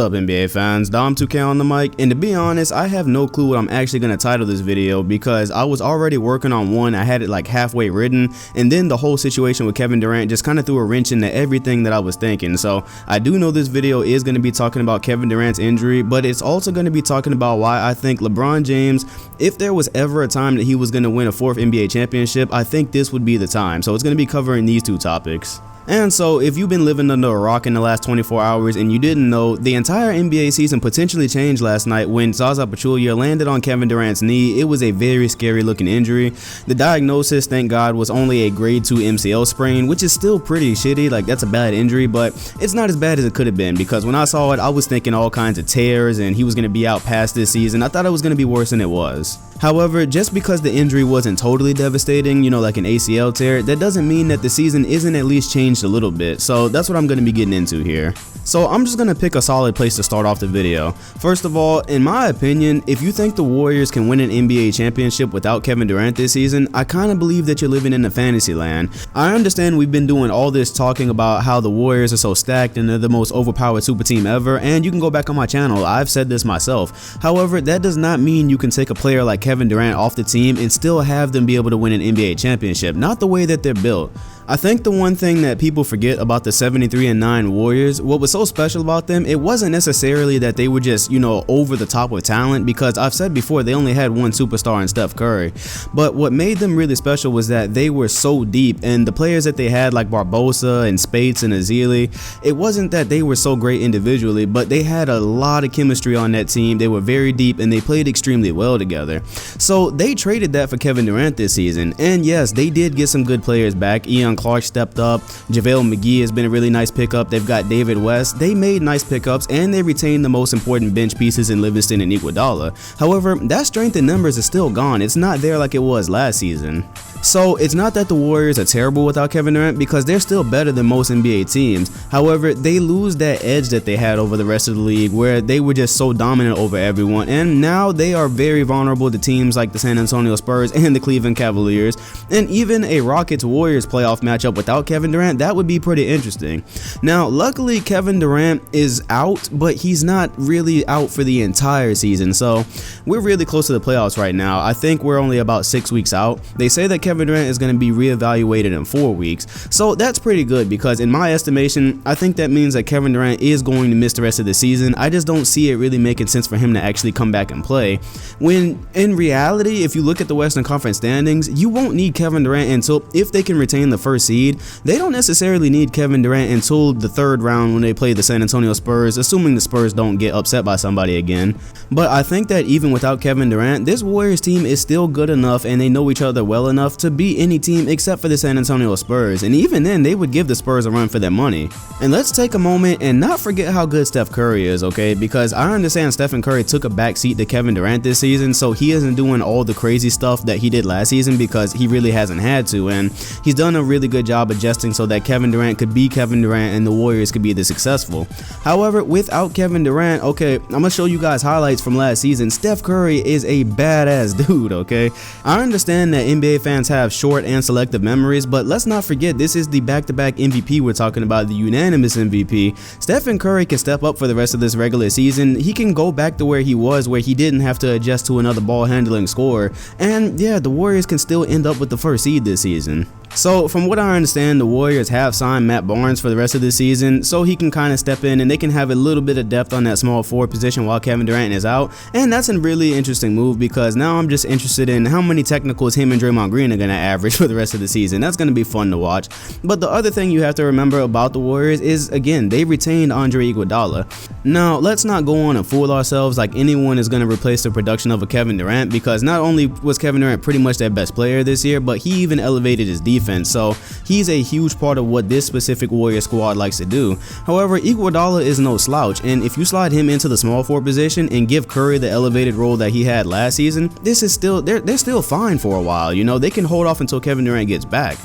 What's up, NBA fans? Dom2K on the mic, and to be honest, I have no clue what I'm actually going to title this video because I was already working on one. I had it like halfway written, and then the whole situation with Kevin Durant just kind of threw a wrench into everything that I was thinking. So I do know this video is going to be talking about Kevin Durant's injury, but it's also going to be talking about why I think LeBron James, if there was ever a time that he was going to win a fourth NBA championship, I think this would be the time. So it's going to be covering these two topics. And so if you've been living under a rock in the last 24 hours and you didn't know, the entire NBA season potentially changed last night when Zaza Pachulia landed on Kevin Durant's knee. It was a very scary looking injury. The diagnosis, thank God, was only a grade 2 MCL sprain, which is still pretty shitty. Like, that's a bad injury, but it's not as bad as it could have been, because when I saw it, I was thinking all kinds of tears and he was going to be out past this season. I thought it was going to be worse than it was. However, just because the injury wasn't totally devastating, you know, like an ACL tear, that doesn't mean that the season isn't at least changed a little bit. So that's what I'm going to be getting into here. So I'm just going to pick a solid place to start off the video. First of all, in my opinion, if you think the Warriors can win an NBA championship without Kevin Durant this season, I kind of believe that you're living in a fantasy land. I understand we've been doing all this talking about how the Warriors are so stacked and they're the most overpowered super team ever, and you can go back on my channel, I've said this myself. However, that does not mean you can take a player like Kevin Durant off the team and still have them be able to win an NBA championship. Not the way that they're built. I think the one thing that people forget about the 73-9 Warriors, what was so special about them, it wasn't necessarily that they were just, you know, over the top with talent, because I've said before they only had one superstar in Steph Curry. But what made them really special was that they were so deep, and the players that they had like Barbosa and Spates and Azili, it wasn't that they were so great individually, but they had a lot of chemistry on that team. They were very deep and they played extremely well together. So they traded that for Kevin Durant this season, and yes, they did get some good players back. Clark stepped up. JaVale McGee has been a really nice pickup. They've got David West. They made nice pickups, and they retained the most important bench pieces in Livingston and Iguodala. However, that strength in numbers is still gone. It's not there like it was last season. So it's not that the Warriors are terrible without Kevin Durant, because they're still better than most NBA teams. However, they lose that edge that they had over the rest of the league, where they were just so dominant over everyone, and now they are very vulnerable to teams like the San Antonio Spurs and the Cleveland Cavaliers. And even a Rockets-Warriors playoff matchup without Kevin Durant, that would be pretty interesting. Now, luckily Kevin Durant is out, but he's not really out for the entire season, so we're really close to the playoffs right now. I think we're only about 6 weeks out. They say that Kevin Durant is going to be reevaluated in 4 weeks, so that's pretty good, because in my estimation, I think that means that Kevin Durant is going to miss the rest of the season. I just don't see it really making sense for him to actually come back and play, when in reality, if you look at the Western Conference standings, you won't need Kevin Durant until, if they can retain the first seed, they don't necessarily need Kevin Durant until the 3rd round when they play the San Antonio Spurs, assuming the Spurs don't get upset by somebody again. But I think that even without Kevin Durant, this Warriors team is still good enough, and they know each other well enough to beat any team except for the San Antonio Spurs, and even then they would give the Spurs a run for their money. And let's take a moment and not forget how good Steph Curry is, okay? Because I understand Stephen Curry took a backseat to Kevin Durant this season, so he isn't doing all the crazy stuff that he did last season, because he really hasn't had to, and he's done a really good job adjusting so that Kevin Durant could be Kevin Durant and the Warriors could be this successful. However, without Kevin Durant, okay, I'm gonna show you guys highlights from last season. Steph Curry is a badass dude, okay? I understand that NBA fans have short and selective memories, but let's not forget this is the back-to-back MVP we're talking about, the unanimous MVP. Stephen Curry can step up for the rest of this regular season. He can go back to where he was, where he didn't have to adjust to another ball handling scorer, and yeah, the Warriors can still end up with the first seed this season. So from what I understand, the Warriors have signed Matt Barnes for the rest of the season, so he can kind of step in and they can have a little bit of depth on that small forward position while Kevin Durant is out. And that's a really interesting move, because now I'm just interested in how many technicals him and Draymond Green are going to average for the rest of the season. That's going to be fun to watch. But the other thing you have to remember about the Warriors is, again, they retained Andre Iguodala. Now, let's not go on and fool ourselves like anyone is going to replace the production of a Kevin Durant, because not only was Kevin Durant pretty much their best player this year, but he even elevated his defense. So he's a huge part of what this specific Warrior squad likes to do. However, Iguodala is no slouch, and if you slide him into the small forward position and give Curry the elevated role that he had last season, this is still they're still fine for a while. You know, they can hold off until Kevin Durant gets back.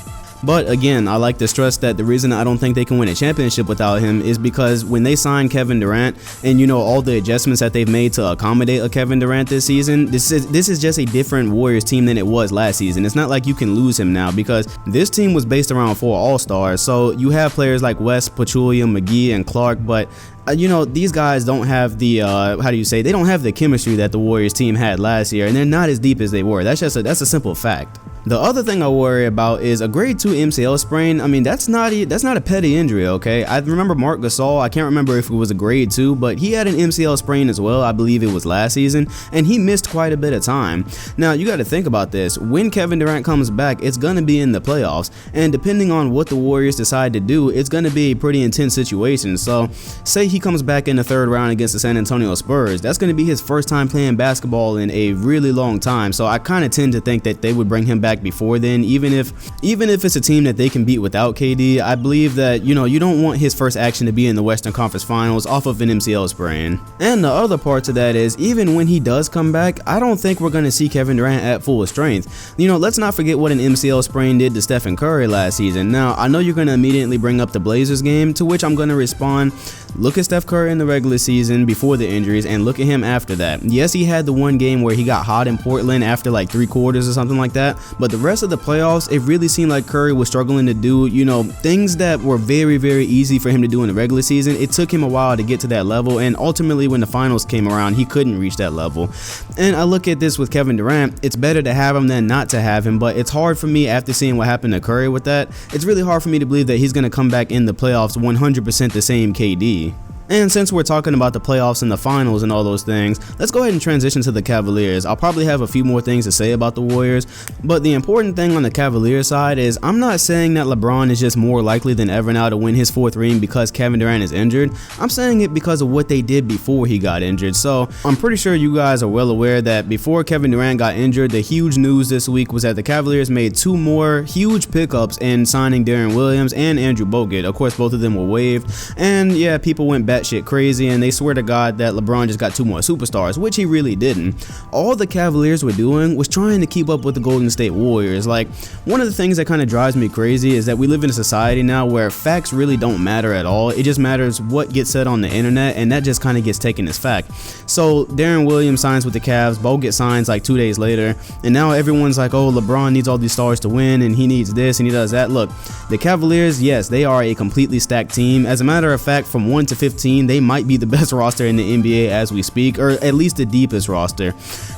But again, I like to stress that the reason I don't think they can win a championship without him is because when they signed Kevin Durant, and you know all the adjustments that they've made to accommodate a Kevin Durant this season, this is just a different Warriors team than it was last season. It's not like you can lose him now, because this team was based around 4 All-Stars. So you have players like West, Pachulia, McGee, and Clark, but you know, these guys don't have the they don't have the chemistry that the Warriors team had last year, and they're not as deep as they were. That's a simple fact. The other thing I worry about is a grade 2 MCL sprain. I mean, that's not a petty injury, okay? I remember Marc Gasol, I can't remember if it was a grade 2, but he had an MCL sprain as well. I believe it was last season, and he missed quite a bit of time. Now, you got to think about this. When Kevin Durant comes back, it's going to be in the playoffs, and depending on what the Warriors decide to do, it's going to be a pretty intense situation. So, say he comes back in the 3rd round against the San Antonio Spurs. That's going to be his first time playing basketball in a really long time, so I kind of tend to think that they would bring him back before then, even if it's a team that they can beat without KD. I believe that, you know, you don't want his first action to be in the Western Conference Finals off of an MCL sprain. And the other part to that is, even when he does come back, I don't think we're going to see Kevin Durant at full strength. You know, let's not forget what an MCL sprain did to Stephen Curry last season. Now, I know you're going to immediately bring up the Blazers game, to which I'm going to respond. Look at Steph Curry in the regular season before the injuries, and look at him after that. Yes, he had the one game where he got hot in Portland after like 3 quarters or something like that, but the rest of the playoffs, it really seemed like Curry was struggling to do, you know, things that were very, very easy for him to do in the regular season. It took him a while to get to that level, and ultimately when the finals came around, he couldn't reach that level. And I look at this with Kevin Durant, it's better to have him than not to have him, but it's hard for me after seeing what happened to Curry with that. It's really hard for me to believe that he's going to come back in the playoffs 100% the same KD. And since we're talking about the playoffs and the finals and all those things, let's go ahead and transition to the Cavaliers. I'll probably have a few more things to say about the Warriors, but the important thing on the Cavaliers side is I'm not saying that LeBron is just more likely than ever now to win his 4th ring because Kevin Durant is injured. I'm saying it because of what they did before he got injured. So I'm pretty sure you guys are well aware that before Kevin Durant got injured, the huge news this week was that the Cavaliers made 2 more huge pickups in signing Deron Williams and Andrew Bogut. Of course, both of them were waived, and yeah, people went batshit crazy, and they swear to God that LeBron just got 2 more superstars, which he really didn't. All the Cavaliers were doing was trying to keep up with the Golden State Warriors. Like, one of the things that kind of drives me crazy is that we live in a society now where facts really don't matter at all. It just matters what gets said on the internet, and that just kind of gets taken as fact. So Deron Williams signs with the Cavs, Bogut signs like 2 days later, and now everyone's like, oh, LeBron needs all these stars to win, and he needs this and he does that. Look, the Cavaliers, yes, they are a completely stacked team. As a matter of fact, from 1 to 15, they might be the best roster in the NBA as we speak, or at least the deepest roster.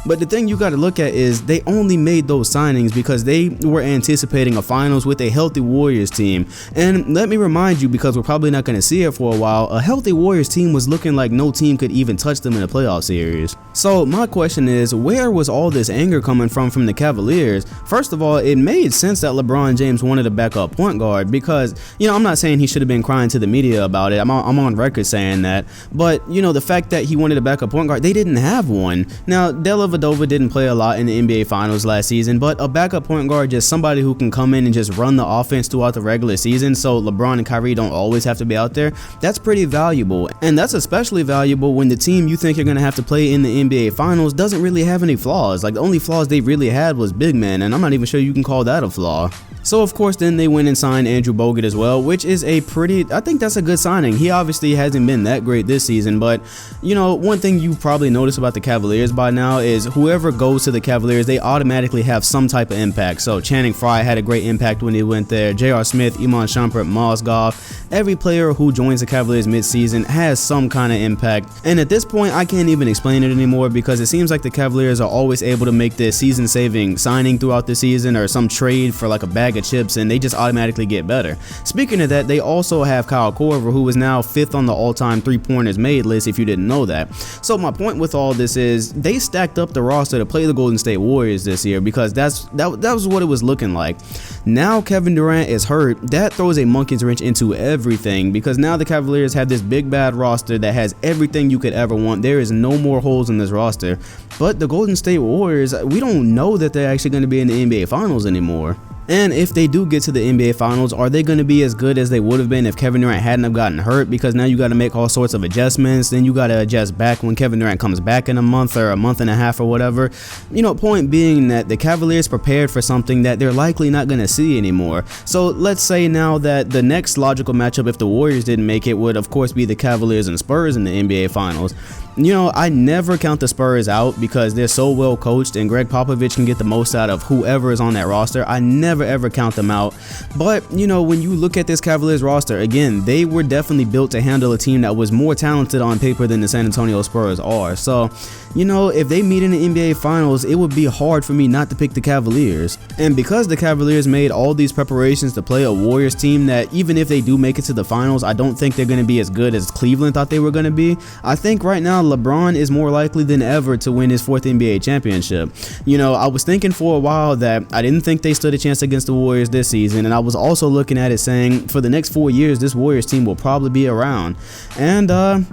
But the thing you got to look at is they only made those signings because they were anticipating a finals with a healthy Warriors team. And let me remind you, because we're probably not going to see it for a while, a healthy Warriors team was looking like no team could even touch them in a playoff series. So my question is, where was all this anger coming from the Cavaliers? First of all, it made sense that LeBron James wanted a backup point guard because, you know, I'm not saying he should have been crying to the media about it. I'm on record saying that. But, you know, the fact that he wanted a backup point guard, they didn't have one. Now, Della Vadova didn't play a lot in the NBA Finals last season, but a backup point guard, just somebody who can come in and just run the offense throughout the regular season so LeBron and Kyrie don't always have to be out there, that's pretty valuable. And that's especially valuable when the team you think you're going to have to play in the NBA Finals doesn't really have any flaws. Like, the only flaws they really had was big men, and I'm not even sure you can call that a flaw. So of course then they went and signed Andrew Bogut as well, which is I think that's a good signing. He obviously hasn't been that great this season, but you know, one thing you probably noticed about the Cavaliers by now is whoever goes to the Cavaliers, they automatically have some type of impact. So Channing Frye had a great impact when he went there, J.R. Smith, Iman Shumpert, Miles Goff, every player who joins the Cavaliers mid-season has some kind of impact. And at this point, I can't even explain it anymore because it seems like the Cavaliers are always able to make this season-saving signing throughout the season or some trade for like a bag of chips, and they just automatically get better. Speaking of that, they also have Kyle Korver, who is now 5th on the all-time three-pointers made list, if you didn't know that. So my point with all this is they stacked up the roster to play the Golden State Warriors this year because that was what it was looking like. Now Kevin Durant is hurt. That throws a monkey's wrench into everything because now the Cavaliers have this big bad roster that has everything you could ever want. There is no more holes in this roster. But the Golden State Warriors, we don't know that they're actually going to be in the NBA Finals anymore. And if they do get to the NBA Finals, are they going to be as good as they would have been if Kevin Durant hadn't have gotten hurt? Because now you got to make all sorts of adjustments, then you got to adjust back when Kevin Durant comes back in a month or a month and a half or whatever. You know, point being that the Cavaliers prepared for something that they're likely not going to see anymore. So let's say now that the next logical matchup, if the Warriors didn't make it, would of course be the Cavaliers and Spurs in the NBA Finals. You know, I never count the Spurs out because they're so well coached and Greg Popovich can get the most out of whoever is on that roster. I never ever count them out. But, you know, when you look at this Cavaliers roster, again, they were definitely built to handle a team that was more talented on paper than the San Antonio Spurs are. So, you know, if they meet in the NBA Finals, it would be hard for me not to pick the Cavaliers. And because the Cavaliers made all these preparations to play a Warriors team that even if they do make it to the Finals, I don't think they're going to be as good as Cleveland thought they were going to be. I think right now LeBron is more likely than ever to win his 4th NBA championship. You know, I was thinking for a while that I didn't think they stood a chance against the Warriors this season, and I was also looking at it saying for the next 4 years this Warriors team will probably be around. And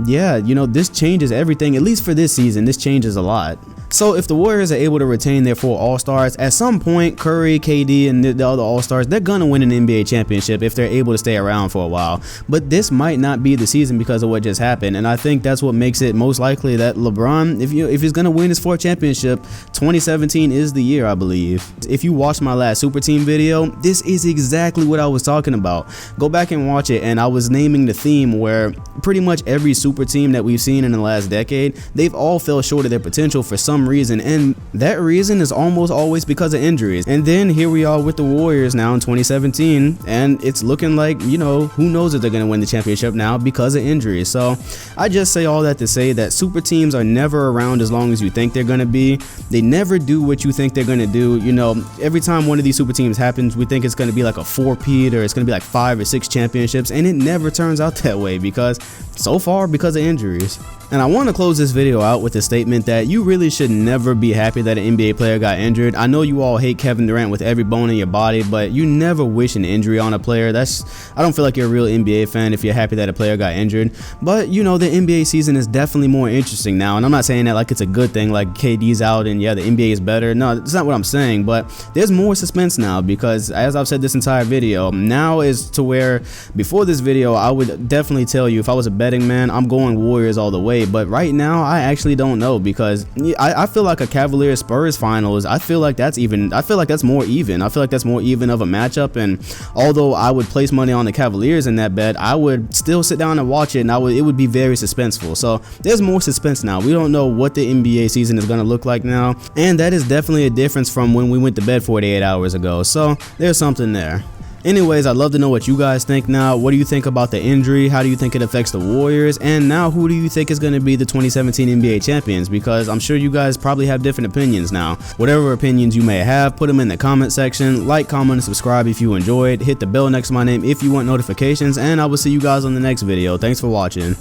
yeah, you know, this changes everything, at least for this season. This changes a lot. So if the Warriors are able to retain their 4 All-Stars, at some point Curry, KD, and the other All-Stars, they're gonna win an NBA championship if they're able to stay around for a while. But this might not be the season because of what just happened, and I think that's what makes it most likely that LeBron, if he's gonna win his 4th championship, 2017 is the year, I believe. If you watched my last Super Team video, this is exactly what I was talking about. Go back and watch it, and I was naming the theme where pretty much every Super Team that we've seen in the last decade, they've all fell short of their potential for some reason, and that reason is almost always because of injuries. And then here we are with the Warriors now in 2017, and it's looking like, you know, who knows if they're going to win the championship now because of injuries. So I just say all that to say that super teams are never around as long as you think they're going to be. They never do what you think they're going to do. You know, every time one of these super teams happens, we think it's going to be like a 4-peat or it's going to be like 5 or 6 championships, and it never turns out that way because so far because of injuries. And I want to close this video out with a statement that you really should never be happy that an NBA player got injured. I know you all hate Kevin Durant with every bone in your body, but you never wish an injury on a player. I don't feel like you're a real NBA fan if you're happy that a player got injured. But you know, the NBA season is definitely more interesting now, and I'm not saying that like it's a good thing, like KD's out and yeah, the NBA is better. No, that's not what I'm saying, but there's more suspense now because, as I've said this entire video, now is to where before this video I would definitely tell you if I was a betting man, I'm going Warriors all the way. But right now I actually don't know because I feel like a Cavaliers Spurs finals, I feel like that's more even. I feel like that's more even of a matchup, and although I would place money on the Cavaliers in that bet, I would still sit down and watch it, and it would be very suspenseful. So there's more suspense now. We don't know what the NBA season is going to look like now, and that is definitely a difference from when we went to bed 48 hours ago. So there's something there. Anyways, I'd love to know what you guys think now. What do you think about the injury? How do you think it affects the Warriors? And now, who do you think is going to be the 2017 NBA champions? Because I'm sure you guys probably have different opinions now. Whatever opinions you may have, put them in the comment section. Like, comment, and subscribe if you enjoyed. Hit the bell next to my name if you want notifications. And I will see you guys on the next video. Thanks for watching.